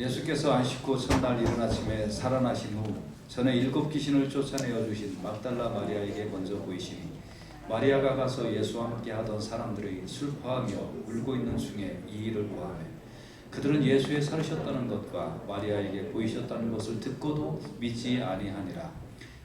예수께서 안식 후 첫날 이른 아침에 살아나신 후 전에 7 귀신을 쫓아내어 주신 막달라 마리아에게 먼저 보이시니 마리아가 가서 예수와 함께 하던 사람들이 슬퍼하며 울고 있는 중에 이 일을 보아매 그들은 예수의 살으셨다는 것과 마리아에게 보이셨다는 것을 듣고도 믿지 아니하니라.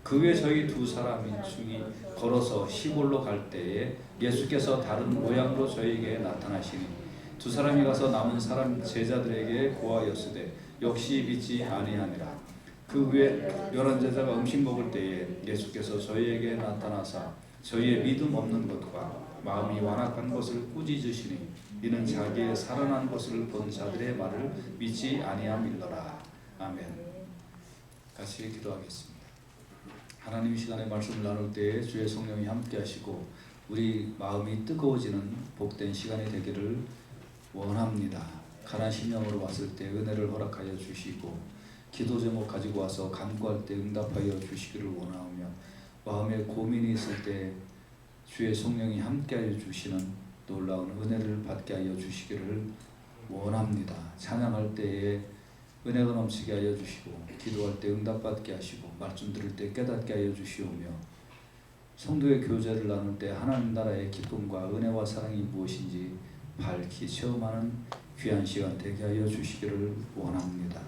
그 후에 저희 두 사람이 중이 걸어서 시골로 갈 때에 예수께서 다른 모양으로 저희에게 나타나시니 두 사람이 가서 남은 사람 제자들에게 고하였으되 역시 믿지 아니하니라. 그 후에 11 제자가 음식 먹을 때에 예수께서 저희에게 나타나사 저희의 믿음 없는 것과 마음이 완악한 것을 꾸짖으시니 이는 자기의 살아난 것을 본 자들의 말을 믿지 아니함일러라. 아멘. 같이 기도하겠습니다. 하나님, 이 시간에 말씀을 나눌 때에 주의 성령이 함께 하시고 우리 마음이 뜨거워지는 복된 시간이 되기를 원합니다. 가난 심령으로 왔을 때 은혜를 허락하여 주시고 기도 제목 가지고 와서 간구할 때 응답하여 주시기를 원하오며 마음에 고민이 있을 때 주의 성령이 함께하여 주시는 놀라운 은혜를 받게 하여 주시기를 원합니다. 찬양할 때에 은혜가 넘치게 하여 주시고 기도할 때 응답받게 하시고 말씀 들을 때 깨닫게 하여 주시오며 성도의 교제를 나눌 때 하나님 나라의 기쁨과 은혜와 사랑이 무엇인지 밝히 체험하는 귀한 시간 되게 하여 주시기를 원합니다.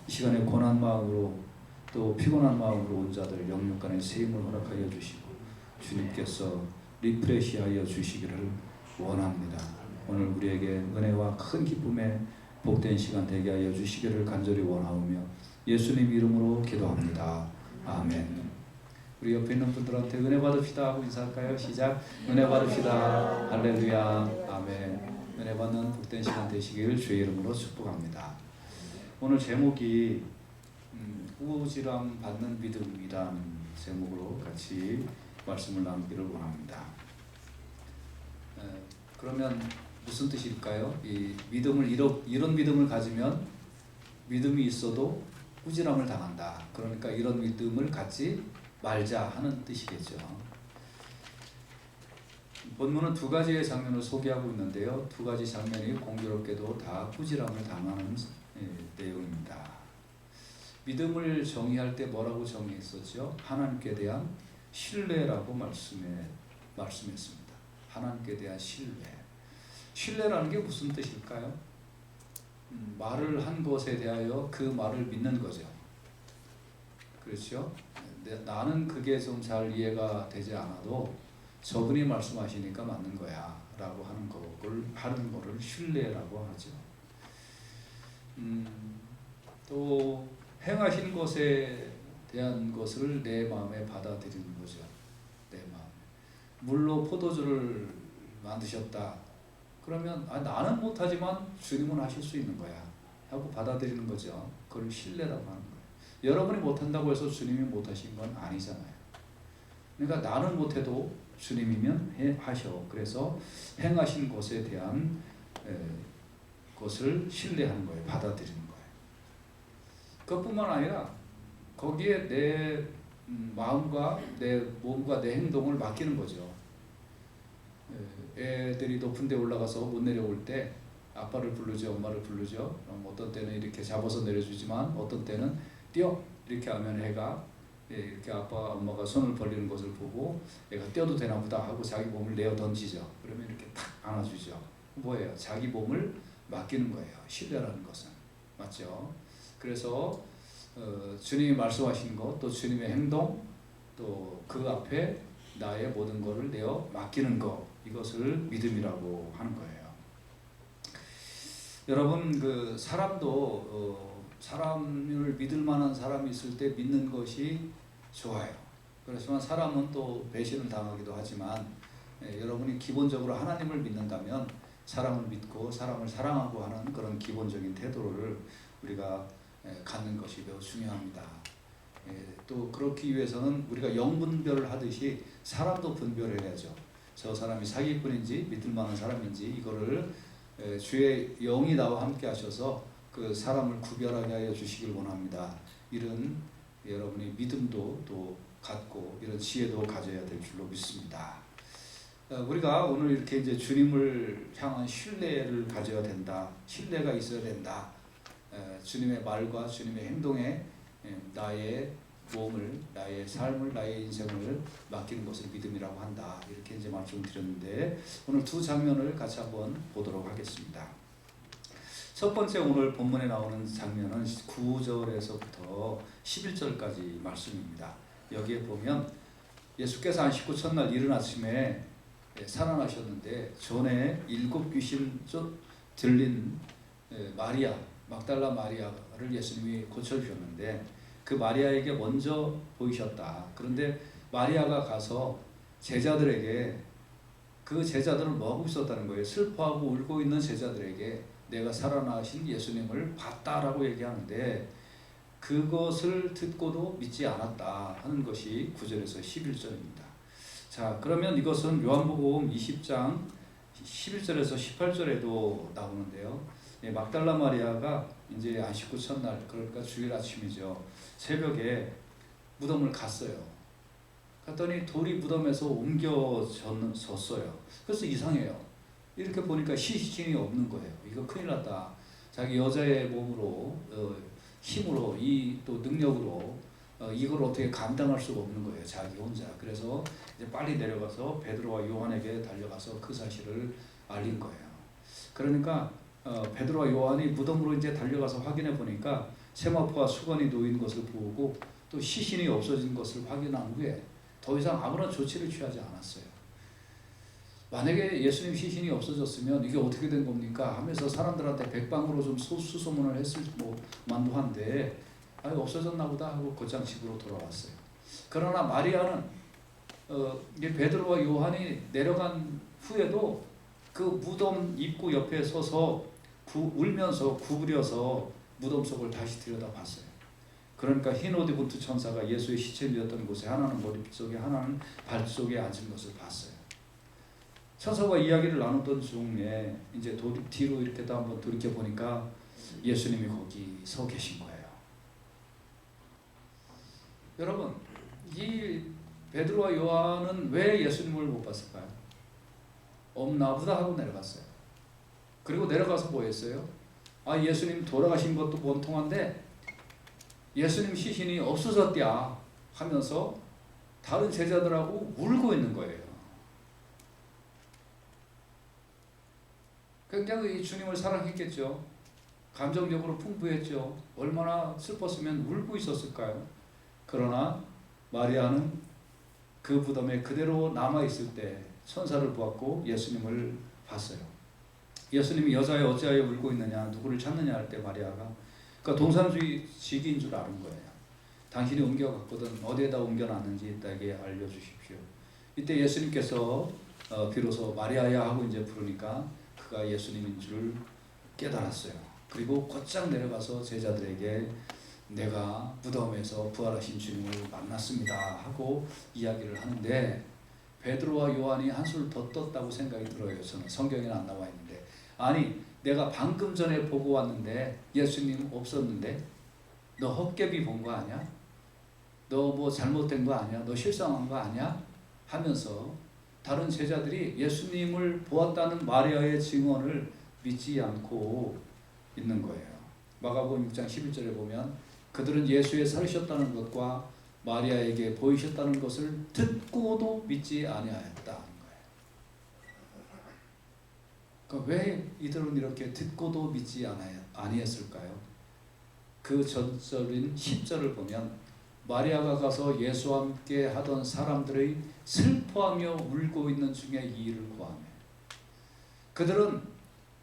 이 시간에 고난 마음으로 또 피곤한 마음으로 온 자들 영육간의 세임을 허락하여 주시고 주님께서 리프레시하여 주시기를 원합니다. 오늘 우리에게 은혜와 큰 기쁨의 복된 시간 되게 하여 주시기를 간절히 원하오며 예수님 이름으로 기도합니다. 아멘. 우리 옆에 있는 분들한테 은혜 받읍시다 하고 인사할까요? 시작. 은혜 받읍시다. 할렐루야. 아멘. 은혜 받는 복된 시간 되시길 주의 이름으로 축복합니다. 오늘 제목이 꾸지람 받는 믿음이란 제목으로 같이 말씀을 나누기를 원합니다. 그러면 무슨 뜻일까요? 이 믿음을 이런 믿음을 가지면 믿음이 있어도 꾸지람을 당한다. 그러니까 이런 믿음을 갖지 말자 하는 뜻이겠죠. 본문은 2가지의 장면을 소개하고 있는데요. 2가지 장면이 공교롭게도 다 꾸지람을 당하는 내용입니다. 믿음을 정의할 때 뭐라고 정의했었죠? 하나님께 대한 신뢰라고 말씀했습니다. 하나님께 대한 신뢰. 신뢰라는 게 무슨 뜻일까요? 말을 한 것에 대하여 그 말을 믿는 거죠. 그렇죠? 나는 그게 좀 잘 이해가 되지 않아도 저분이 말씀하시니까 맞는 거야 라고 하는 거를 신뢰라고 하죠. 또 행하신 것에 대한 것을 내 마음에 받아들이는 거죠. 내 마음. 물로 포도주를 만드셨다. 그러면 나는 못하지만 주님은 하실 수 있는 거야 하고 받아들이는 거죠. 그걸 신뢰라고 하는 거예요. 여러분이 못한다고 해서 주님이 못하신 건 아니잖아요. 그러니까 나는 못해도 주님이면 하셔. 그래서 행하신 것에 대한 것을 신뢰하는 거예요. 받아들이는 거예요. 그것뿐만 아니라 거기에 내 마음과 내 몸과 내 행동을 맡기는 거죠. 애들이 높은 데 올라가서 못 내려올 때 아빠를 부르죠, 엄마를 부르죠. 어떤 때는 이렇게 잡아서 내려주지만 어떤 때는 뛰어 이렇게 하면 애가 이렇게 아빠 엄마가 손을 벌리는 것을 보고 애가 뛰어도 되나 보다 하고 자기 몸을 내어 던지죠. 그러면 이렇게 탁 안아주죠. 뭐예요? 자기 몸을 맡기는 거예요. 신뢰라는 것은. 맞죠? 그래서 주님이 말씀하신 것, 또 주님의 행동, 또 그 앞에 나의 모든 것을 내어 맡기는 것, 이것을 믿음이라고 하는 거예요. 여러분, 사람도 사람을 믿을 만한 사람이 있을 때 믿는 것이 좋아요. 그렇지만 사람은 또 배신을 당하기도 하지만 여러분이 기본적으로 하나님을 믿는다면 사람을 믿고 사람을 사랑하고 하는 그런 기본적인 태도를 우리가 갖는 것이 매우 중요합니다. 또 그렇기 위해서는 우리가 영분별을 하듯이 사람도 분별해야죠. 저 사람이 사기꾼인지 믿을 만한 사람인지 이거를 주의 영이 나와 함께 하셔서 그 사람을 구별하게 하여 주시길 원합니다. 이런 여러분의 믿음도 또 갖고 이런 지혜도 가져야 될 줄로 믿습니다. 우리가 오늘 이렇게 이제 주님을 향한 신뢰를 가져야 된다. 신뢰가 있어야 된다. 주님의 말과 주님의 행동에 나의 몸을, 나의 삶을, 나의 인생을 맡기는 것을 믿음이라고 한다. 이렇게 이제 말씀드렸는데 오늘 두 장면을 같이 한번 보도록 하겠습니다. 첫 번째 오늘 본문에 나오는 장면은 9절에서부터 11절까지 말씀입니다. 여기에 보면 예수께서 안식 후 첫날 이른 아침에 살아나셨는데 전에 7 귀신 들린 마리아, 막달라 마리아를 예수님이 고쳐주셨는데 그 마리아에게 먼저 보이셨다. 그런데 마리아가 가서 제자들에게, 그 제자들은 뭐하고 있었다는 거예요? 슬퍼하고 울고 있는 제자들에게 내가 살아나신 예수님을 봤다라고 얘기하는데 그것을 듣고도 믿지 않았다 하는 것이 9절에서 11절입니다. 자, 그러면 이것은 요한복음 20장 11절에서 18절에도 나오는데요. 막달라 마리아가 이제 안식 후 첫날, 그러니까 주일 아침이죠. 새벽에 무덤을 갔어요. 갔더니 돌이 무덤에서 옮겨졌어요. 그래서 이상해요. 이렇게 보니까 시신이 없는 거예요. 이거 큰일 났다. 자기 여자의 몸으로, 힘으로, 또 능력으로 이걸 어떻게 감당할 수가 없는 거예요. 자기 혼자. 그래서 이제 빨리 내려가서 베드로와 요한에게 달려가서 그 사실을 알린 거예요. 그러니까 베드로와 요한이 무덤으로 이제 달려가서 확인해 보니까 세마포와 수건이 놓인 것을 보고 또 시신이 없어진 것을 확인한 후에 더 이상 아무런 조치를 취하지 않았어요. 만약에 예수님 시신이 없어졌으면 이게 어떻게 된 겁니까? 하면서 사람들한테 백방으로 좀 수소문을 했을 만도 한데 없어졌나 보다 하고 곧장 집으로 돌아왔어요. 그러나 마리아는 베드로와 요한이 내려간 후에도 그 무덤 입구 옆에 서서 울면서 구부려서 무덤 속을 다시 들여다봤어요. 그러니까 흰 옷 입은 두 천사가 예수의 시체를 뉘었던 곳에 하나는 머리 속에 하나는 발 속에 앉은 것을 봤어요. 천사와 이야기를 나누던 중에 이제 뒤로 이렇게 또 한번 돌이켜 보니까 예수님이 거기 서 계신 거예요. 여러분, 이 베드로와 요한은 왜 예수님을 못 봤을까요? 없나 보다 하고 내려갔어요. 그리고 내려가서 뭐 했어요? 예수님 돌아가신 것도 원통한데 예수님 시신이 없어졌대야 하면서 다른 제자들하고 울고 있는 거예요. 굉장히 주님을 사랑했겠죠. 감정적으로 풍부했죠. 얼마나 슬펐으면 울고 있었을까요? 그러나 마리아는 그 무덤에 그대로 남아있을 때 천사를 보았고 예수님을 봤어요. 예수님이 여자여 어찌하여 울고 있느냐, 누구를 찾느냐 할 때 마리아가, 그러니까 동산주의식인 줄 아는 거예요. 당신이 옮겨갔거든 어디에다 옮겨놨는지 나에게 알려주십시오. 이때 예수님께서 비로소 마리아야 하고 이제 부르니까 그가 예수님인 줄 깨달았어요. 그리고 곧장 내려가서 제자들에게 내가 무덤에서 부활하신 주님을 만났습니다 하고 이야기를 하는데 베드로와 요한이 한술 더 떴다고 생각이 들어요. 저는 성경에는 안 나와 있는데, 아니 내가 방금 전에 보고 왔는데 예수님 없었는데 너 헛개비 본 거 아니야? 너 뭐 잘못된 거 아니야? 너 실성한 거 아니야? 하면서 다른 제자들이 예수님을 보았다는 마리아의 증언을 믿지 않고 있는 거예요. 마가복음 6장 11절에 보면 그들은 예수의 살으셨다는 것과 마리아에게 보이셨다는 것을 듣고도 믿지 아니하였다는 거예요. 그러니까 왜 이들은 이렇게 듣고도 믿지 아니했을까요? 그 전절인 10절을 보면 마리아가 가서 예수와 함께 하던 사람들의 슬퍼하며 울고 있는 중에 이 일을 고하며, 그들은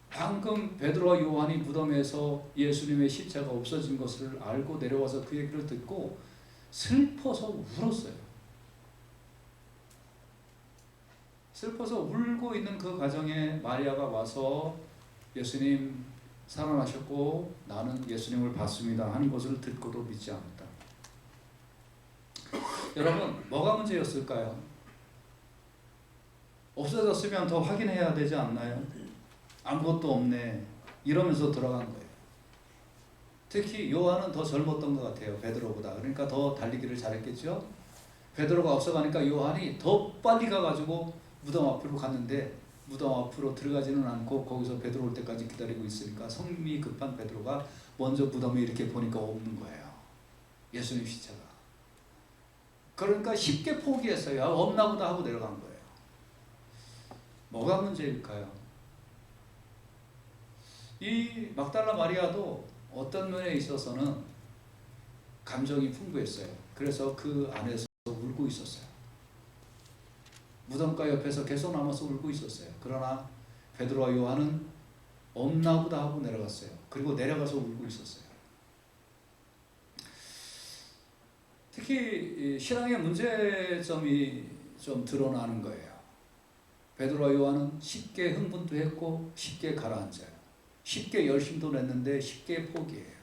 방금 베드로와 요한이 무덤에서 예수님의 십자가 없어진 것을 알고 내려와서 그 얘기를 듣고 슬퍼서 울었어요. 슬퍼서 울고 있는 그 가정에 마리아가 와서 예수님 살아나셨고 나는 예수님을 봤습니다 하는 것을 듣고도 믿지 않았다. 여러분, 뭐가 문제였을까요? 없어졌으면 더 확인해야 되지 않나요? 아무것도 없네 이러면서 들어간 거예요. 특히 요한은 더 젊었던 것 같아요. 베드로보다. 그러니까 더 달리기를 잘했겠죠. 베드로가 없어가니까 요한이 더 빨리 가가지고 무덤 앞으로 갔는데 무덤 앞으로 들어가지는 않고 거기서 베드로 올 때까지 기다리고 있으니까 성미 급한 베드로가 먼저 무덤에 이렇게 보니까 없는 거예요. 예수님 시체가. 그러니까 쉽게 포기했어요. 없나 보다 하고 내려간 거예요. 뭐가 문제일까요? 이 막달라 마리아도 어떤 면에 있어서는 감정이 풍부했어요. 그래서 그 안에서 울고 있었어요. 무덤가 옆에서 계속 남아서 울고 있었어요. 그러나 베드로와 요한은 없나 보다 하고 내려갔어요. 그리고 내려가서 울고 있었어요. 특히 신앙의 문제점이 좀 드러나는 거예요. 베드로와 요한은 쉽게 흥분도 했고 쉽게 가라앉아요. 쉽게 열심도 냈는데 쉽게 포기해요.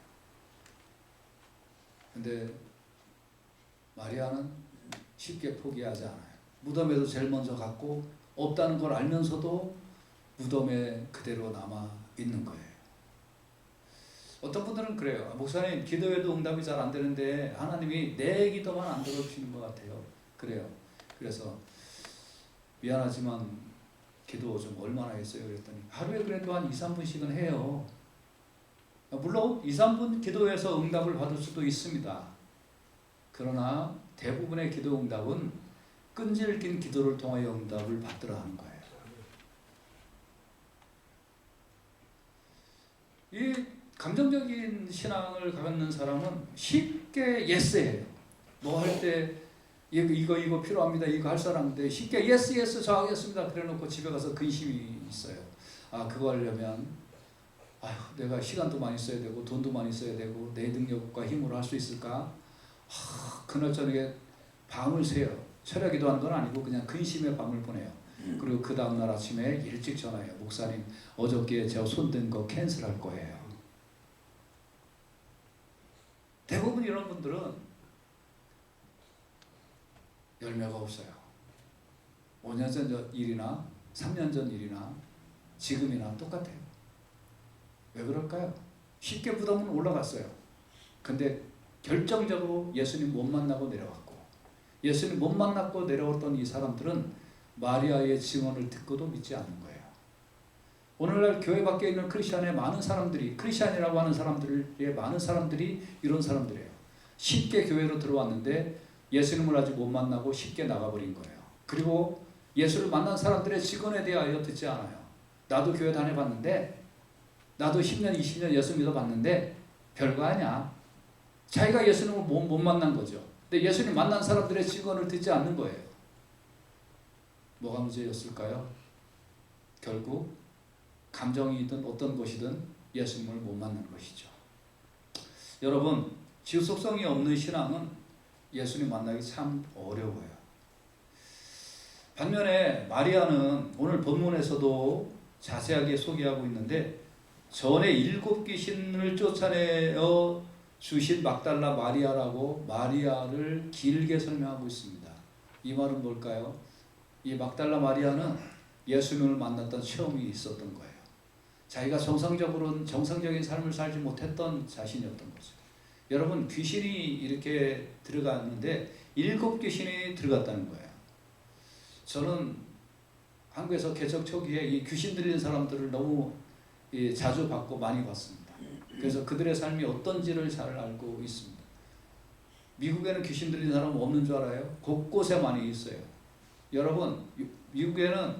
근데 마리아는 쉽게 포기하지 않아요. 무덤에도 제일 먼저 갔고 없다는 걸 알면서도 무덤에 그대로 남아 있는 거예요. 어떤 분들은 그래요. 목사님 기도해도 응답이 잘 안 되는데 하나님이 내 기도만 안 들어주시는 것 같아요. 그래요. 그래서 미안하지만 기도 좀 얼마나 했어요? 그랬더니 하루에 그래도 한 2-3분씩은 해요. 물론 2-3분 기도해서 응답을 받을 수도 있습니다. 그러나 대부분의 기도 응답은 끈질긴 기도를 통하여 응답을 받으라 하는 거예요. 이 감정적인 신앙을 갖는 사람은 쉽게 예스해요. 뭐 할 때 이거 필요합니다. 이거 할 사람인데 쉽게 예스 저 하겠습니다. 그래놓고 집에 가서 근심이 있어요. 아 그거 하려면 내가 시간도 많이 써야 되고 돈도 많이 써야 되고 내 능력과 힘으로 할 수 있을까? 그날 저녁에 밤을 새요. 철야 기도하는 건 아니고 그냥 근심의 밤을 보내요. 그리고 그 다음날 아침에 일찍 전화해요. 목사님 어저께 제가 손댄 거 캔슬할 거예요. 대부분 이런 분들은 열매가 없어요. 5년 전 일이나 3년 전 일이나 지금이나 똑같아요. 왜 그럴까요? 쉽게 무덤은 올라갔어요. 근데 결정적으로 예수님 못 만나고 내려왔고 예수님 못 만나고 내려왔던 이 사람들은 마리아의 증언을 듣고도 믿지 않는 거예요. 오늘날 교회 밖에 있는 크리스찬의 많은 사람들이 크리스찬이라고 하는 사람들의 많은 사람들이 이런 사람들이에요. 쉽게 교회로 들어왔는데 예수님을 아직 못 만나고 쉽게 나가버린 거예요. 그리고 예수를 만난 사람들의 증언에 대하여 듣지 않아요. 나도 교회 다녀봤는데 나도 10년 20년 예수 믿어봤는데 별거 아니야. 자기가 예수님을 못 만난 거죠. 근데 예수님 만난 사람들의 증언을 듣지 않는 거예요. 뭐가 문제였을까요? 결국 감정이든 어떤 것이든 예수님을 못 만난 것이죠. 여러분 지속성이 없는 신앙은 예수님 만나기 참 어려워요. 반면에 마리아는 오늘 본문에서도 자세하게 소개하고 있는데 전에 7 귀신을 쫓아내어 주신 막달라 마리아라고 마리아를 길게 설명하고 있습니다. 이 말은 뭘까요? 이 막달라 마리아는 예수님을 만났던 체험이 있었던 거예요. 자기가 정상적인 삶을 살지 못했던 자신이었던 거죠. 여러분 귀신이 이렇게 들어갔는데 7 귀신이 들어갔다는 거예요. 저는 한국에서 개척 초기에 이 귀신 들린 사람들을 너무 자주 봤고 많이 봤습니다. 그래서 그들의 삶이 어떤지를 잘 알고 있습니다. 미국에는 귀신 들린 사람은 없는 줄 알아요? 곳곳에 많이 있어요. 여러분 미국에는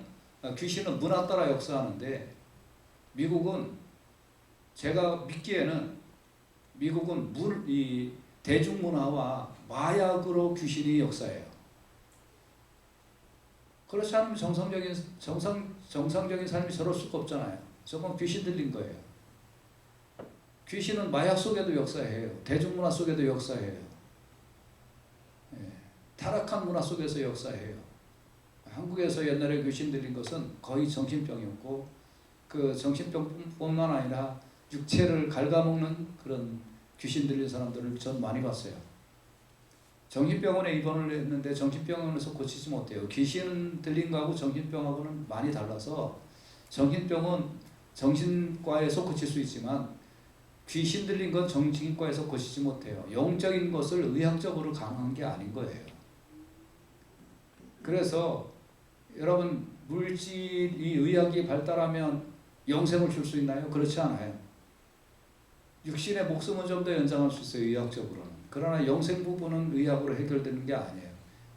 귀신은 문화 따라 역사하는데 미국은 제가 믿기에는 미국은 이 대중문화와 마약으로 귀신이 역사해요. 그렇지 않으면 정상적인 삶이 저럴 수가 없잖아요. 저건 귀신 들린 거예요. 귀신은 마약 속에도 역사해요. 대중문화 속에도 역사해요. 타락한 문화 속에서 역사해요. 한국에서 옛날에 귀신 들린 것은 거의 정신병이었고 그 정신병뿐만 아니라 육체를 갉아먹는 그런 귀신 들린 사람들을 전 많이 봤어요. 정신병원에 입원을 했는데 정신병원에서 고치지 못해요. 귀신 들린 거하고 정신병하고는 많이 달라서 정신병은 정신과에서 고칠 수 있지만 귀신 들린 건 정신과에서 고치지 못해요. 영적인 것을 의학적으로 강화한 게 아닌 거예요. 그래서 여러분 물질이 의학이 발달하면 영생을 줄 수 있나요? 그렇지 않아요. 육신의 목숨은 좀 더 연장할 수 있어요, 의학적으로는. 그러나 영생 부분은 의학으로 해결되는 게 아니에요.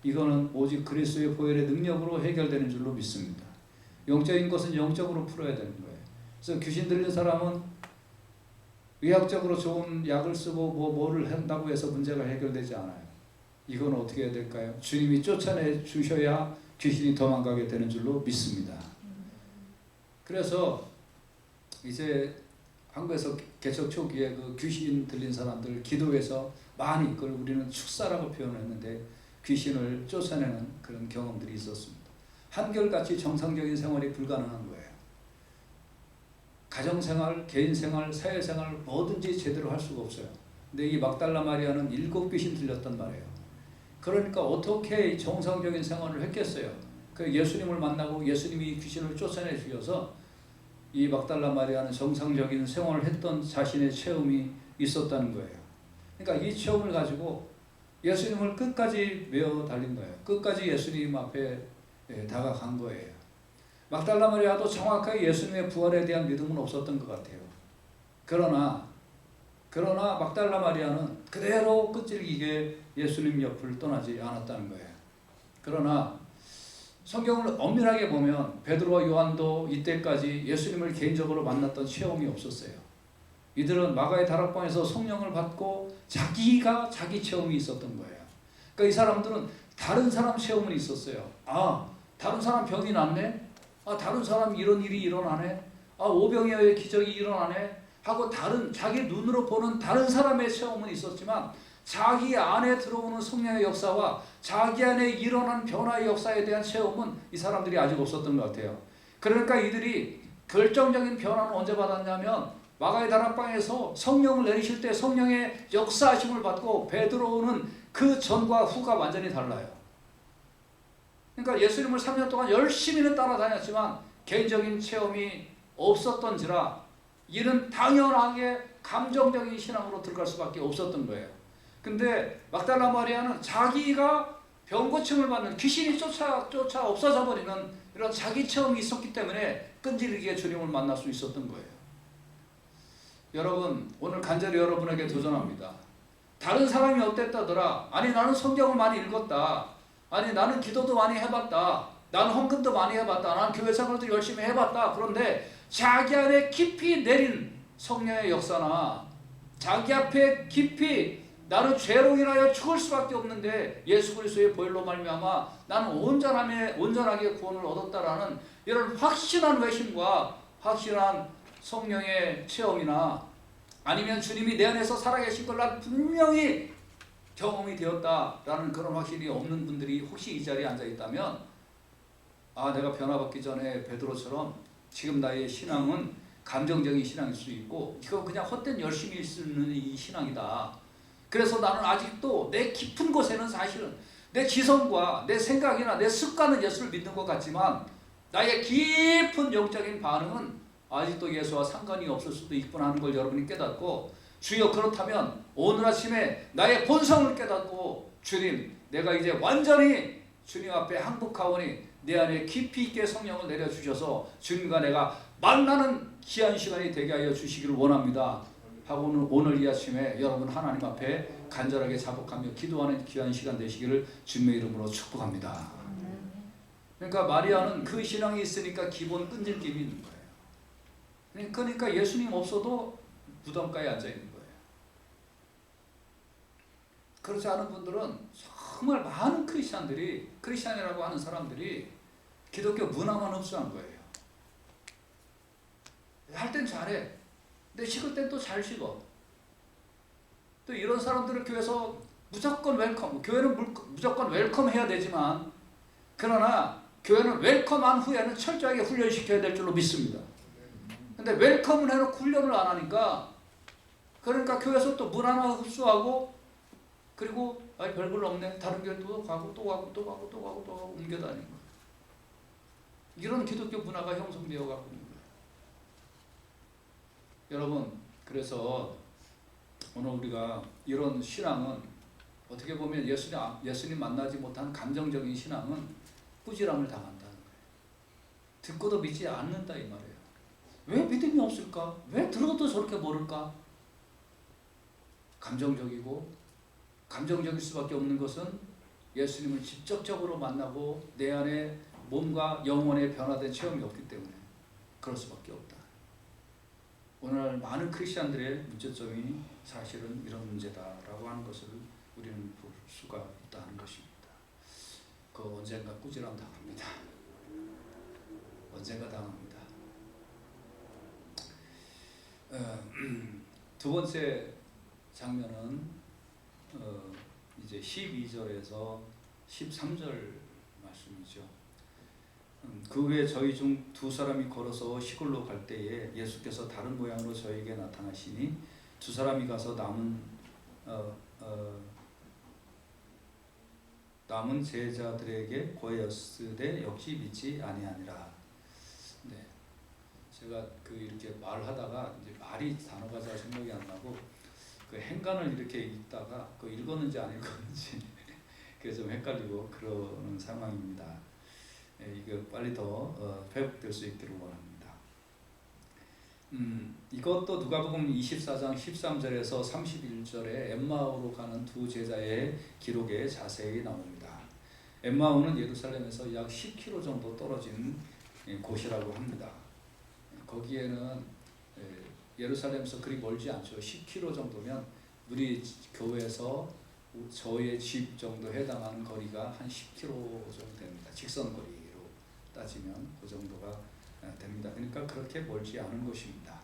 이거는 오직 그리스도의 보혈의 능력으로 해결되는 줄로 믿습니다. 영적인 것은 영적으로 풀어야 되는 거예요. 그래서 귀신 들린 사람은 의학적으로 좋은 약을 쓰고 뭐를 한다고 해서 문제가 해결되지 않아요. 이건 어떻게 해야 될까요? 주님이 쫓아내 주셔야 귀신이 도망가게 되는 줄로 믿습니다. 그래서 이제 한국에서 개척 초기에 그 귀신 들린 사람들 기도해서 많이, 그걸 우리는 축사라고 표현했는데 귀신을 쫓아내는 그런 경험들이 있었습니다. 한결같이 정상적인 생활이 불가능한 거예요. 가정생활, 개인생활, 사회생활 뭐든지 제대로 할 수가 없어요. 근데 이 막달라 마리아는 7 귀신 들렸단 말이에요. 그러니까 어떻게 정상적인 생활을 했겠어요. 그 예수님을 만나고 예수님이 귀신을 쫓아내 주셔서 이 막달라 마리아는 정상적인 생활을 했던 자신의 체험이 있었다는 거예요. 그러니까 이 체험을 가지고 예수님을 끝까지 메어 달린 거예요. 끝까지 예수님 앞에 다가간 거예요. 막달라 마리아도 정확하게 예수님의 부활에 대한 믿음은 없었던 것 같아요. 그러나 막달라 마리아는 그대로 끈질기게 예수님 옆을 떠나지 않았다는 거예요. 그러나 성경을 엄밀하게 보면 베드로와 요한도 이때까지 예수님을 개인적으로 만났던 체험이 없었어요. 이들은 마가의 다락방에서 성령을 받고 자기가 자기 체험이 있었던 거예요. 그러니까 이 사람들은 다른 사람 체험은 있었어요. 다른 사람 병이 낫네? 다른 사람 이런 일이 일어나네? 오병이어의 기적이 일어나네? 하고 자기 눈으로 보는 다른 사람의 체험은 있었지만 자기 안에 들어오는 성령의 역사와 자기 안에 일어난 변화의 역사에 대한 체험은 이 사람들이 아직 없었던 것 같아요. 그러니까 이들이 결정적인 변화는 언제 받았냐면 마가의 다락방에서 성령을 내리실 때 성령의 역사하심을 받고 베드로는 그 전과 후가 완전히 달라요. 그러니까 예수님을 3년 동안 열심히는 따라다녔지만 개인적인 체험이 없었던지라 이는 당연하게 감정적인 신앙으로 들어갈 수밖에 없었던 거예요. 근데 막달라 마리아는 자기가 병고침을 받는 귀신이 쫓아 없어져 버리는 이런 자기 체험이 있었기 때문에 끈질기게 주님을 만날 수 있었던 거예요. 여러분, 오늘 간절히 여러분에게 도전합니다. 다른 사람이 어땠다더라. 아니 나는 성경을 많이 읽었다. 아니 나는 기도도 많이 해봤다. 나는 헌금도 많이 해봤다. 나는 교회 생활도 열심히 해봤다. 그런데 자기 안에 깊이 내린 성령의 역사나 자기 앞에 깊이 나는 죄로 인하여 죽을 수밖에 없는데 예수 그리스도의 보혈로 말미암아 나는 온전하게 구원을 얻었다라는 이런 확신한 외심과 확실한 성령의 체험이나 아니면 주님이 내 안에서 살아계신 걸 난 분명히 경험이 되었다라는 그런 확신이 없는 분들이 혹시 이 자리에 앉아 있다면 내가 변화받기 전에 베드로처럼 지금 나의 신앙은 감정적인 신앙일 수 있고 이거 그냥 헛된 열심히 쓰는 이 신앙이다. 그래서 나는 아직도 내 깊은 곳에는 사실은 내 지성과 내 생각이나 내 습관은 예수를 믿는 것 같지만 나의 깊은 영적인 반응은 아직도 예수와 상관이 없을 수도 있구나 하는 걸 여러분이 깨닫고 주여 그렇다면 오늘 아침에 나의 본성을 깨닫고 주님 내가 이제 완전히 주님 앞에 항복하오니 내 안에 깊이 있게 성령을 내려주셔서 주님과 내가 만나는 귀한 시간이 되게 하여 주시기를 원합니다 하고는 오늘 이 아침에 여러분 하나님 앞에 간절하게 자복하며 기도하는 귀한 시간 되시기를 주님의 이름으로 축복합니다. 그러니까 마리아는 그 신앙이 있으니까 기본 끈질김이 있는 거예요. 그러니까 예수님 없어도 무덤가에 앉아있는 거예요. 그렇지 않은 분들은 정말 많은 크리스찬이라고 하는 사람들이 기독교 문화만 흡수한 거예요. 할 땐 잘해. 근데 식을 땐 또 잘 식어. 또 이런 사람들을 교회에서 무조건 웰컴, 교회는 무조건 웰컴 해야 되지만 그러나 교회는 웰컴한 후에는 철저하게 훈련시켜야 될 줄로 믿습니다. 근데 웰컴을 해놓고 훈련을 안 하니까 그러니까 교회에서 또 문화나 흡수하고 그리고 별걸로 없네. 다른 교회도 가고 또 가고 또 가고 또 가고 또 가고 옮겨다니는 거예요. 이런 기독교 문화가 형성되어 가고 있는 거예요. 여러분, 그래서 오늘 우리가 이런 신앙은 어떻게 보면 예수님 만나지 못한 감정적인 신앙은 꾸지람을 당한다는 거예요. 듣고도 믿지 않는다 이 말이에요. 왜 믿음이 없을까? 왜 들어도 저렇게 모를까? 감정적일 수밖에 없는 것은 예수님을 직접적으로 만나고 내 안에 몸과 영혼의 변화된 체험이 없기 때문에 그럴 수밖에 없다. 오늘날 많은 크리스천들의 문제점이 사실은 이런 문제다라고 하는 것을 우리는 볼 수가 있다는 것입니다. 그 언젠가 꾸지람 당합니다. 언젠가 당합니다. 두 번째 장면은 이제 12절에서 13절 말씀이죠. 그 후에 저희 중 두 사람이 걸어서 시골로 갈 때에 예수께서 다른 모양으로 저에게 나타나시니 두 사람이 가서 남은 제자들에게 고하였으되 역시 믿지 아니하니라. 네, 제가 이렇게 말하다가 이제 말이 단어가 잘 생각이 안 나고 그 행간을 이렇게 읽다가 읽었는지 안 읽었는지 그래서 좀 헷갈리고 그러는 상황입니다. 이거 빨리 더 회복될 수 있기를 원합니다. 이것도 누가복음 24장 13절에서 31절에 엠마오로 가는 두 제자의 기록에 자세히 나옵니다. 엠마오는 예루살렘에서 약 10km 정도 떨어진 곳이라고 합니다. 거기에는 예루살렘에서 그리 멀지 않죠. 10km 정도면 우리 교회에서 저의 집 정도 해당하는 거리가 한 10km 정도 됩니다. 직선 거리로 따지면 그 정도가 됩니다. 그러니까 그렇게 멀지 않은 곳입니다.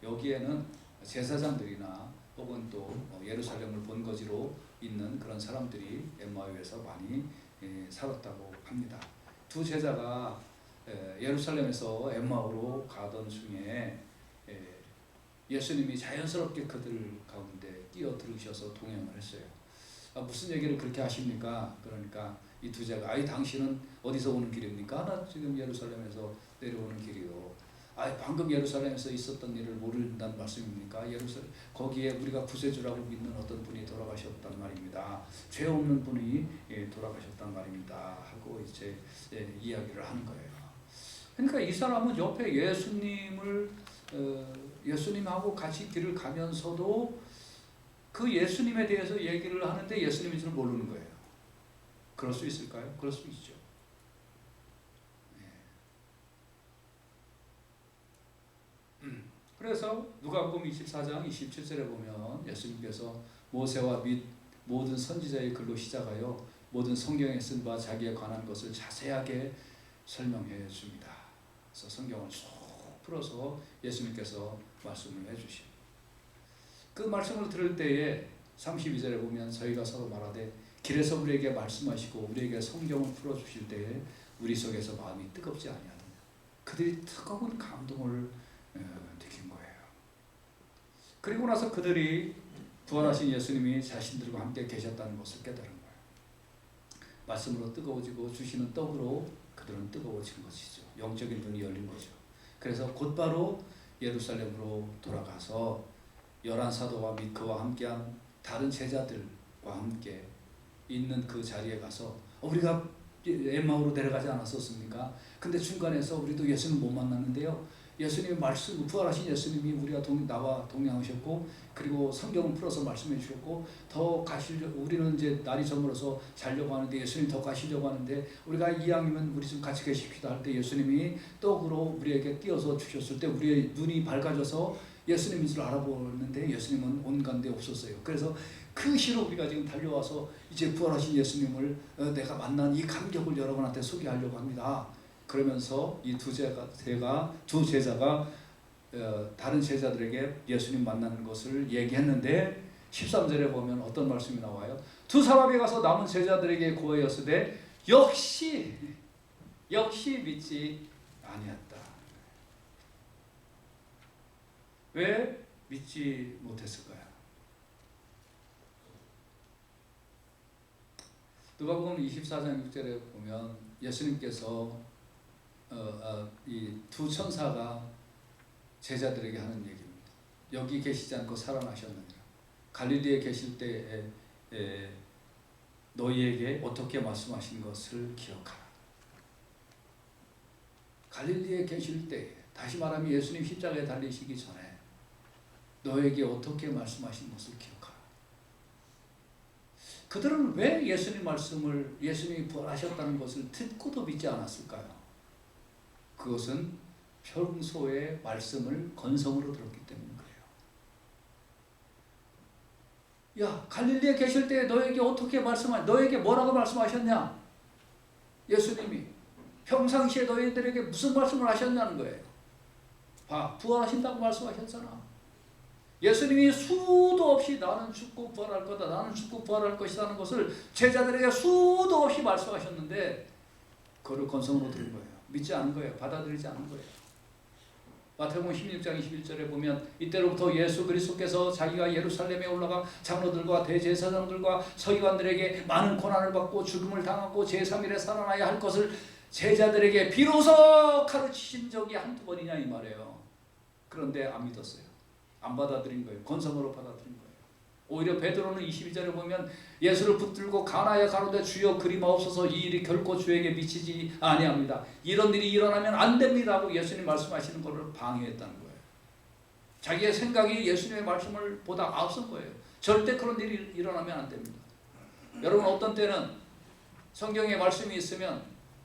여기에는 제사장들이나 혹은 또 예루살렘을 본거지로 있는 그런 사람들이 엠마오에서 많이 살았다고 합니다. 두 제자가 예루살렘에서 엠마오로 가던 중에 예수님이 자연스럽게 그들 가운데 끼어들으셔서 동행을 했어요. 무슨 얘기를 그렇게 하십니까? 그러니까 이 두 제가 당신은 어디서 오는 길입니까? 나 지금 예루살렘에서 내려오는 길이요. 방금 예루살렘에서 있었던 일을 모른다는 말씀입니까? 거기에 우리가 구세주라고 믿는 어떤 분이 돌아가셨단 말입니다. 죄 없는 분이 돌아가셨단 말입니다. 하고 이제 이야기를 하는 거예요. 그러니까 이 사람은 옆에 예수님하고 같이 길을 가면서도 그 예수님에 대해서 얘기를 하는데 예수님인 줄 모르는 거예요. 그럴 수 있을까요? 그럴 수 있죠. 그래서 누가복음 24장 27절에 보면 예수님께서 모세와 및 모든 선지자의 글로 시작하여 모든 성경에 쓴 바 자기에 관한 것을 자세하게 설명해 줍니다. 그래서 성경을 쭉 풀어서 예수님께서 말씀을 해주십니다. 그 말씀을 들을 때에 32절에 보면 저희가 서로 말하되 길에서 우리에게 말씀하시고 우리에게 성경을 풀어주실 때에 우리 속에서 마음이 뜨겁지 아니하느냐. 그들이 뜨거운 감동을 느낀 거예요. 그리고 나서 그들이 부활하신 예수님이 자신들과 함께 계셨다는 것을 깨달은 거예요. 말씀으로 뜨거워지고 주시는 떡으로 그들은 뜨거워진 것이죠. 영적인 눈이 열린 거죠. 그래서 곧바로 예루살렘으로 돌아가서 11사도와 및 그와 함께한 다른 제자들과 함께 있는 그 자리에 가서 우리가 엠마오로 내려가지 않았었습니까? 근데 중간에서 우리도 예수님 못 만났는데요. 예수님의 말씀, 부활하신 예수님이 나와 동행하셨고 그리고 성경을 풀어서 말씀해 주셨고 우리는 이제 날이 저물어서 자려고 하는데 예수님 더 가시려고 하는데 우리가 이왕이면 우리 좀 같이 계십시다 할 때 예수님이 떡으로 우리에게 띄어서 주셨을 때 우리의 눈이 밝아져서 예수님인 줄 알아보는데 예수님은 온 데 없었어요. 그래서 그 시로 우리가 지금 달려와서 이제 부활하신 예수님을 내가 만난 이 감격을 여러분한테 소개하려고 합니다. 그러면서 이 두 제자가 다른 제자들에게 예수님 만나는 것을 얘기했는데 13절에 보면 어떤 말씀이 나와요? 두 사람이 가서 남은 제자들에게 고하였으되 역시 믿지 아니었다. 왜 믿지 못했을까요? 누가복음 24장 6절에 보면 예수님께서 이 두 천사가 제자들에게 하는 얘기입니다. 여기 계시지 않고 살아나셨느니라. 갈릴리에 계실 때에 너희에게 어떻게 말씀하신 것을 기억하라. 갈릴리에 계실 때, 다시 말하면 예수님 십자가에 달리시기 전에 너에게 어떻게 말씀하신 것을 기억하라. 그들은 왜 예수님 말씀을, 예수님이 부활하셨다는 것을 듣고도 믿지 않았을까요? 그것은 평소에 말씀을 건성으로 들었기 때문인 거예요. 야, 갈릴리에 계실 때 너에게 어떻게 너에게 뭐라고 말씀하셨냐? 예수님이 평상시에 너희들에게 무슨 말씀을 하셨냐는 거예요. 봐, 부활하신다고 말씀하셨잖아. 예수님이 수도 없이 나는 죽고 부활할 거다, 나는 죽고 부활할 것이라는 것을 제자들에게 수도 없이 말씀하셨는데 그걸 건성으로 들은 거예요. 믿지 않은 거예요. 받아들이지 않은 거예요. 마태복음 16장 21절에 보면 이때로부터 예수 그리스도께서 자기가 예루살렘에 올라가 장로들과 대제사장들과 서기관들에게 많은 고난을 받고 죽음을 당하고 제3일에 살아나야 할 것을 제자들에게 비로소 가르치신 적이 한두 번이냐 이 말이에요. 그런데 안 믿었어요. 안 받아들인 거예요. 건성으로 받아들인 거예요. 오히려 베드로는 22절에 보면 예수를 붙들고 가나에 가로되 주여 그리 마옵소서, 이 일이 결코 주에게 미치지 아니합니다. 이런 일이 일어나면 안 됩니다고 예수님 말씀하시는 것을 방해했다는 거예요. 자기의 생각이 예수님의 말씀을 보다 앞선 거예요. 절대 그런 일이 일어나면 안 됩니다. 여러분, 어떤 때는 성경에 말씀이 있으면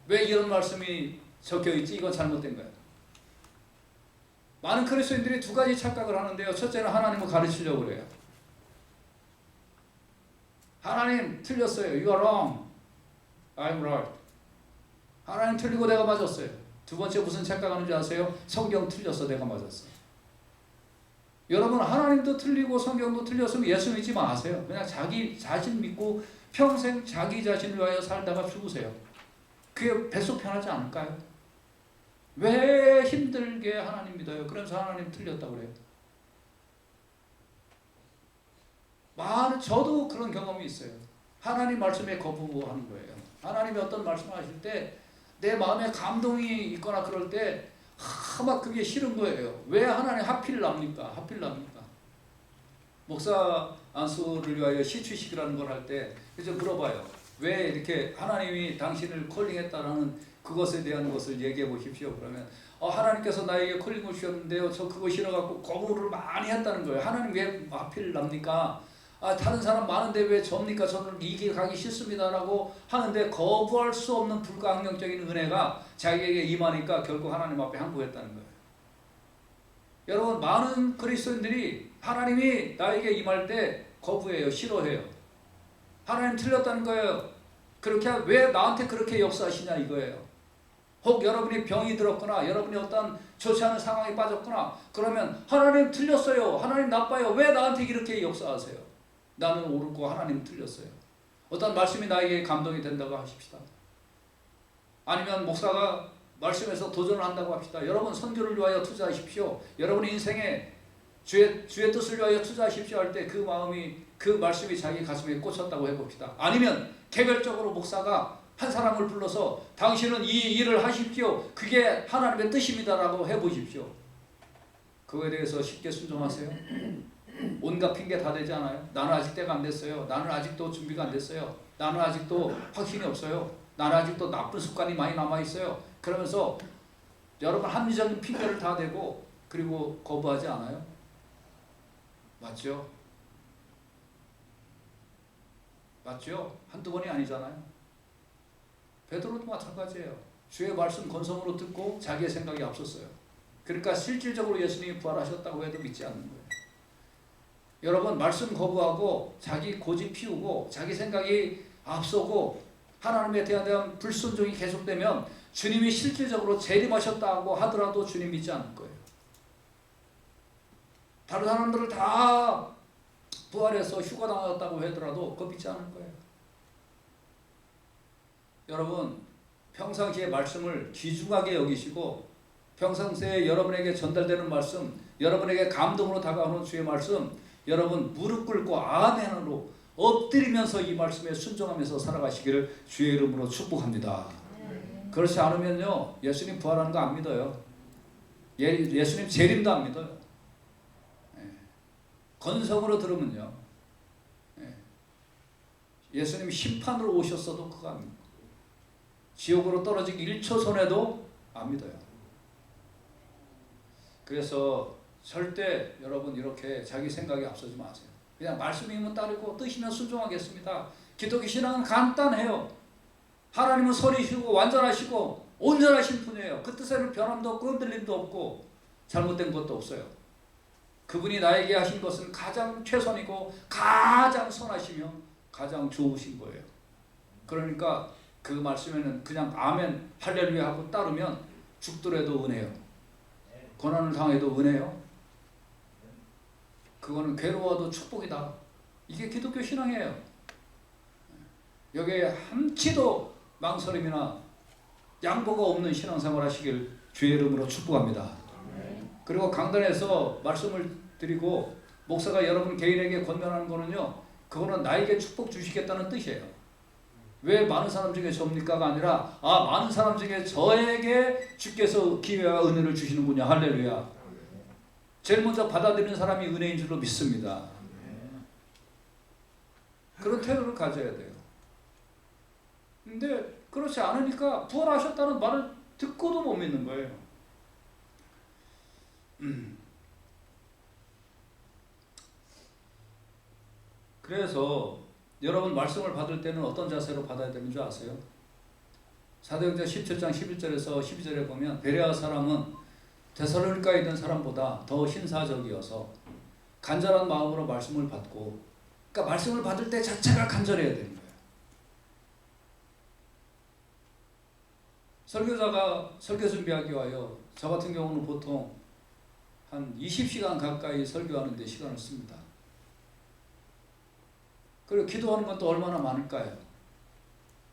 왜 이런 말씀이 적혀있지? 이건 잘못된 거예요. 많은 그리스도인들이 두 가지 착각을 하는데요. 첫째는 하나님을 가르치려고 그래요. 하나님 틀렸어요. You are wrong. I'm right. 하나님 틀리고 내가 맞았어요. 두 번째 무슨 착각하는지 아세요? 성경 틀렸어. 내가 맞았어. 여러분, 하나님도 틀리고 성경도 틀렸으면 예수 믿지 마세요. 그냥 자기 자신 믿고 평생 자기 자신을 위하여 살다가 죽으세요. 그게 뱃속 편하지 않을까요? 왜 힘들게 하나님 믿어요? 그러면서 하나님 틀렸다고 그래요. 저도 그런 경험이 있어요. 하나님 말씀에 거부하는 거예요. 하나님이 어떤 말씀을 하실 때 내 마음에 감동이 있거나 그럴 때 막 그게 싫은 거예요. 왜 하나님 하필 납니까? 하필 납니까? 목사 안수를 위하여 시추식이라는 걸 할 때 그래서 물어봐요. 왜 이렇게 하나님이 당신을 콜링했다라는 그것에 대한 것을 얘기해 보십시오. 그러면 하나님께서 나에게 콜링을 주셨는데요, 저 그거 싫어갖고 거부를 많이 했다는 거예요. 하나님 왜 하필 납니까? 다른 사람 많은데 왜 접니까? 저는 이 길 가기 싫습니다라고 하는데 거부할 수 없는 불가항력적인 은혜가 자기에게 임하니까 결국 하나님 앞에 항복했다는 거예요. 여러분, 많은 그리스도인들이 하나님이 나에게 임할 때 거부해요. 싫어해요. 하나님 틀렸다는 거예요. 그렇게 왜 나한테 그렇게 역사하시냐 이거예요. 혹 여러분이 병이 들었거나 여러분이 어떤 좋지 않은 상황에 빠졌거나 그러면 하나님 틀렸어요. 하나님 나빠요. 왜 나한테 이렇게 역사하세요? 나는 옳고 하나님 틀렸어요. 어떤 말씀이 나에게 감동이 된다고 하십시다. 아니면 목사가 말씀에서 도전을 한다고 합시다. 여러분, 선교를 위하여 투자하십시오. 여러분의 인생에 주의 뜻을 위하여 투자하십시오 할 때 그 마음이, 그 말씀이 자기 가슴에 꽂혔다고 해봅시다. 아니면 개별적으로 목사가 한 사람을 불러서 당신은 이 일을 하십시오. 그게 하나님의 뜻입니다라고 해보십시오. 그거에 대해서 쉽게 순종하세요? 온갖 핑계 다 되지 않아요? 나는 아직 때가 안 됐어요. 나는 아직도 준비가 안 됐어요. 나는 아직도 확신이 없어요. 나는 아직도 나쁜 습관이 많이 남아있어요. 그러면서 여러분 합리적인 핑계를 다 대고 그리고 거부하지 않아요? 맞죠? 맞죠? 한두 번이 아니잖아요. 베드로도 마찬가지예요. 주의 말씀 건성으로 듣고 자기의 생각이 앞섰어요. 그러니까 실질적으로 예수님이 부활하셨다고 해도 믿지 않는 거예요. 여러분, 말씀 거부하고 자기 고집 피우고 자기 생각이 앞서고 하나님에 대한 불순종이 계속되면 주님이 실질적으로 재림하셨다고 하더라도 주님 믿지 않을 거예요. 다른 사람들을 다 부활해서 휴가 나왔다고 하더라도 그거 믿지 않을 거예요. 여러분, 평상시에 말씀을 귀중하게 여기시고 평상시에 여러분에게 전달되는 말씀, 여러분에게 감동으로 다가오는 주의 말씀, 여러분 무릎 꿇고 아멘으로 엎드리면서 이 말씀에 순종하면서 살아가시기를 주의 이름으로 축복합니다. 그렇지 않으면요, 예수님 부활하는 거 안 믿어요. 예수님 재림도 안 믿어요. 건성으로 들으면요, 예수님 심판으로 오셨어도 그거 안 믿어요. 지옥으로 떨어지기 1초 손해도 안 믿어요. 그래서 절대 여러분 이렇게 자기 생각에 앞서지 마세요. 그냥 말씀이면 따르고 뜻이면 순종하겠습니다. 기독교 신앙은 간단해요. 하나님은 선이시고 완전하시고 온전하신 분이에요. 그 뜻에는 변함도 없고 흔들림도 없고 잘못된 것도 없어요. 그분이 나에게 하신 것은 가장 최선이고 가장 선하시며 가장 좋으신 거예요. 그러니까 그 말씀에는 그냥 아멘 할렐루야 하고 따르면 죽더라도 은혜요. 고난을 당해도 은혜요. 그거는 괴로워도 축복이다. 이게 기독교 신앙이에요. 여기에 한치도 망설임이나 양보가 없는 신앙생활 하시길 주의 이름으로 축복합니다. 그리고 강단에서 말씀을 드리고 목사가 여러분 개인에게 권면하는 거는요, 그거는 나에게 축복 주시겠다는 뜻이에요. 왜 많은 사람 중에 접니까가 아니라 많은 사람 중에 저에게 주께서 기회와 은혜를 주시는군요. 할렐루야. 제일 먼저 받아들이는 사람이 은혜인 줄로 믿습니다. 그런 태도를 가져야 돼요. 근데 그렇지 않으니까 부활하셨다는 말을 듣고도 못 믿는 거예요. 그래서 여러분 말씀을 받을 때는 어떤 자세로 받아야 되는 줄 아세요? 사도행전 17장 11절에서 12절에 보면 베레아 사람은 데살로니가에 있는 사람보다 더 신사적이어서 간절한 마음으로 말씀을 받고, 그러니까 말씀을 받을 때 자체가 간절해야 되는 거예요. 설교자가 설교 준비하기 위하여 저 같은 경우는 보통 한 20시간 가까이 설교하는데 시간을 씁니다. 그리고 기도하는 것도 얼마나 많을까요?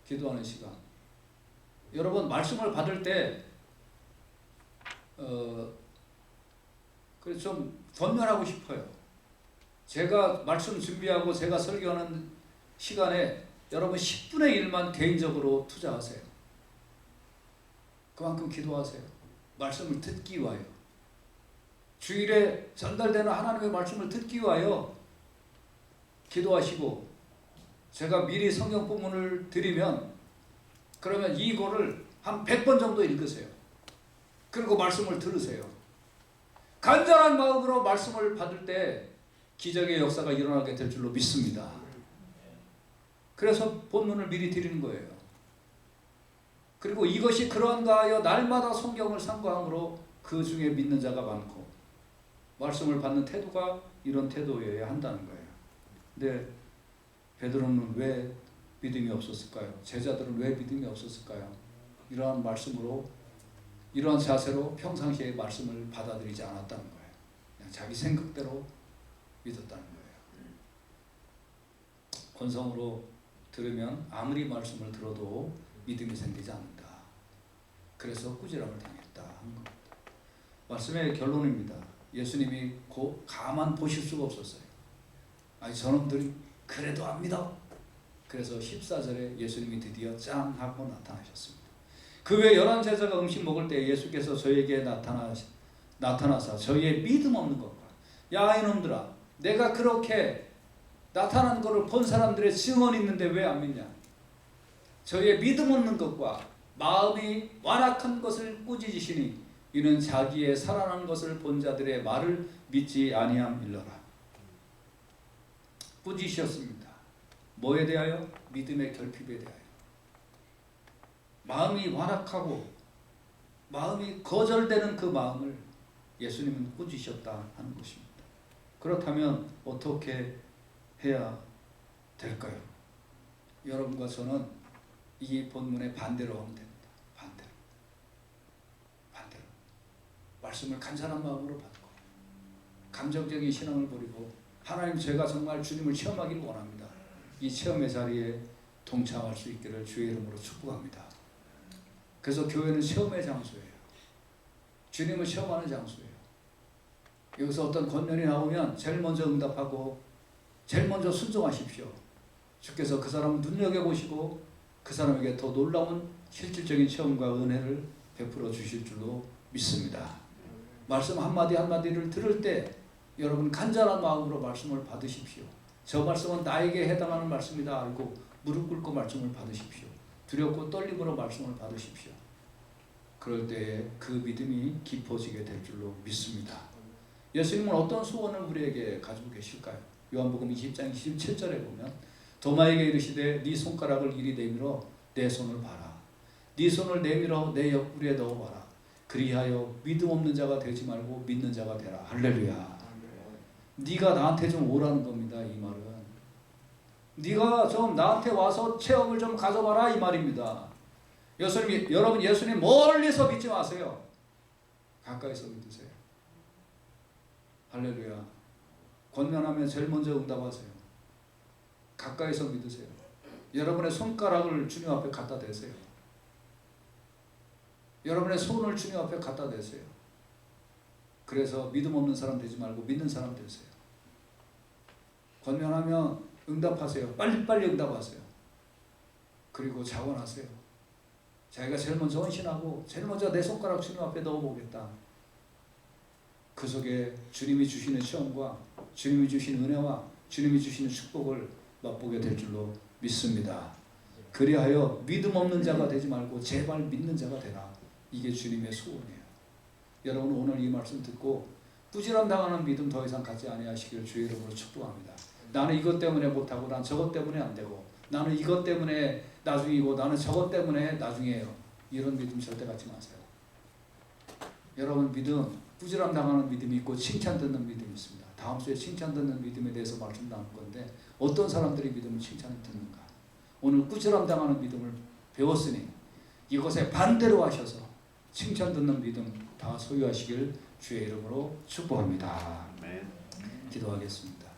기도하는 시간. 여러분 말씀을 받을 때 좀 권면하고 싶어요. 제가 말씀 준비하고 제가 설교하는 시간에 여러분 10분의 1만 개인적으로 투자하세요. 그만큼 기도하세요. 말씀을 듣기 위하여. 주일에 전달되는 하나님의 말씀을 듣기 위하여 기도하시고, 제가 미리 성경 본문을 드리면 그러면 이거를 한 100번 정도 읽으세요. 그리고 말씀을 들으세요. 간절한 마음으로 말씀을 받을 때 기적의 역사가 일어나게 될 줄로 믿습니다. 그래서 본문을 미리 드리는 거예요. 그리고 이것이 그런가 하여 날마다 성경을 상고함으로 그 중에 믿는 자가 많고, 말씀을 받는 태도가 이런 태도여야 한다는 거예요. 근데 베드로는 왜 믿음이 없었을까요? 제자들은 왜 믿음이 없었을까요? 이러한 말씀으로, 이러한 자세로 평상시에 말씀을 받아들이지 않았다는 거예요. 그냥 자기 생각대로 믿었다는 거예요. 건성으로 들으면 아무리 말씀을 들어도 믿음이 생기지 않는다. 그래서 꾸지람을 당했다 한 겁니다. 말씀의 결론입니다. 예수님이 가만 보실 수가 없었어요. 아니 저놈들이 그래도 안 믿어. 그래서 14절에 예수님이 드디어 짠 하고 나타나셨습니다. 그 외 11제자가 음식 먹을 때 예수께서 저에게 나타나사 저희의 믿음 없는 것과, 야 이놈들아, 내가 그렇게 나타난 것을 본 사람들의 증언이 있는데 왜 안 믿냐? 저희의 믿음 없는 것과 마음이 완악한 것을 꾸짖으시니 이는 자기의 살아난 것을 본 자들의 말을 믿지 아니함일러라. 꾸짖으셨습니다. 뭐에 대하여? 믿음의 결핍에 대하여. 마음이 완악하고 마음이 거절되는 그 마음을 예수님은 꾸짖으셨다 하는 것입니다. 그렇다면 어떻게 해야 될까요? 여러분과 저는 이 본문의 반대로 하면 됩니다. 반대로. 말씀을 간절한 마음으로 받고 감정적인 신앙을 버리고, 하나님 제가 정말 주님을 체험하기를 원합니다. 이 체험의 자리에 동참할 수 있기를 주의 이름으로 축복합니다. 그래서 교회는 체험의 장소예요. 주님을 체험하는 장소예요. 여기서 어떤 권면이 나오면 제일 먼저 응답하고 제일 먼저 순종하십시오. 주께서 그 사람을 눈여겨보시고 그 사람에게 더 놀라운 실질적인 체험과 은혜를 베풀어 주실 줄로 믿습니다. 말씀 한마디 한마디를 들을 때 여러분 간절한 마음으로 말씀을 받으십시오. 저 말씀은 나에게 해당하는 말씀이다 알고 무릎 꿇고 말씀을 받으십시오. 두렵고 떨림으로 말씀을 받으십시오. 그럴 때에 그 믿음이 깊어지게 될 줄로 믿습니다. 예수님은 어떤 소원을 우리에게 가지고 계실까요? 요한복음 20장 27절에 보면 도마에게 이르시되 네 손가락을 이리 내밀어 내 손을 봐라. 네 손을 내밀어 내 옆구리에 넣어봐라. 그리하여 믿음 없는 자가 되지 말고 믿는 자가 되라. 할렐루야. 네가 나한테 좀 오라는 겁니다. 이 말은 네가 좀 나한테 와서 체험을 좀 가져봐라 이 말입니다. 여러분 예수님 멀리서 믿지 마세요. 가까이서 믿으세요. 할렐루야. 권면하면 제일 먼저 응답하세요. 가까이서 믿으세요. 여러분의 손가락을 주님 앞에 갖다 대세요. 여러분의 손을 주님 앞에 갖다 대세요. 그래서 믿음 없는 사람 되지 말고 믿는 사람 되세요. 권면하면 응답하세요. 빨리빨리 응답하세요. 그리고 자원하세요. 자기가 제일 먼저 헌신하고 제일 먼저 내 손가락 주님 앞에 넣어보겠다. 그 속에 주님이 주시는 시험과 주님이 주시는 은혜와 주님이 주시는 축복을 맛보게 될 줄로 믿습니다. 그리하여 믿음 없는 자가 되지 말고 제발 믿는 자가 되라. 이게 주님의 소원이에요. 여러분 오늘 이 말씀 듣고 꾸지람 당하는 믿음 더 이상 갖지 아니하시기를 주의 이름으로 축복합니다. 나는 이것 때문에 못하고 난 저것 때문에 안 되고 나는 이것 때문에 나중이고 나는 저것 때문에 나중이에요. 이런 믿음 절대 갖지 마세요. 여러분 믿음, 꾸지람 당하는 믿음이 있고 칭찬 듣는 믿음이 있습니다. 다음 주에 칭찬 듣는 믿음에 대해서 말씀 나눌 건데 어떤 사람들이 믿음을 칭찬을 듣는가. 오늘 꾸지람 당하는 믿음을 배웠으니 이것에 반대로 하셔서 칭찬 듣는 믿음 다 소유하시길 주의 이름으로 축복합니다. 기도하겠습니다.